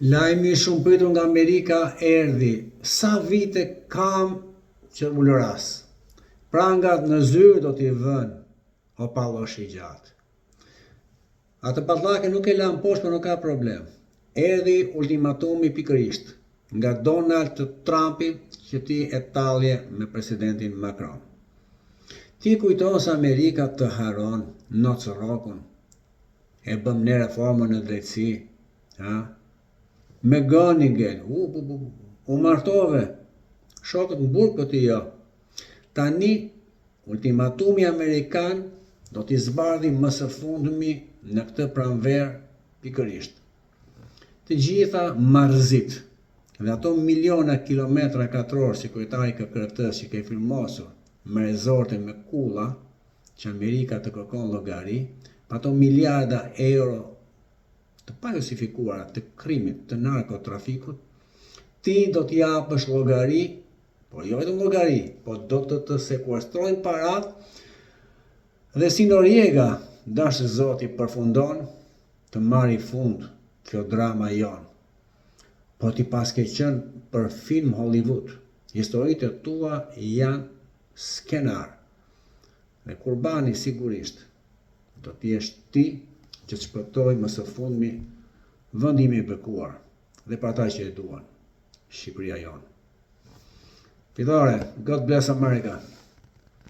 Lajmi I shumë pritur nga Amerika erdhi. Sa vite kam që ulëras. Prangat në zyrë do t'i vënë o pallosh I gjatë. Atë pallake nuk e lan poshtë, por nuk ka problem. Erdhi ultimatumi pikërisht nga Donald Trumpi që ti e tallje me presidentin Macron. Ti kujton se Amerika të haron nocë rrokun, e bëm ne reformën në drejtësi, ha? Me Groningen, u martove, shokët në burg po ti jo. Tani, ultimatumi amerikan do t'i zbardhi më së fundmi në këtë pranverë pikërisht. Të gjitha marrëzit dhe ato miliona kilometra katror si kujtari KKRT-s që ke firmosur me rezorte me kulla që Amerika të kërkon llogari, pa ato miliarda euro të pajustifikuara të krimit të narkotrafikut, ti do t'i japësh llogari, por jo vetëm llogari, po do të sekuestrojnë parat dhe si Noriega, dashë Zoti përfundon të marri fund kjo drama jon. Po ti paske qenë për film Hollywood. Historitë tua janë skenar. Dhe kurbani sigurisht do t'jesh ti që të shpëtoj më së fundmi vendimi I bekuar dhe për ata që e duan, Shqipëria jonë. Fillore, God bless America.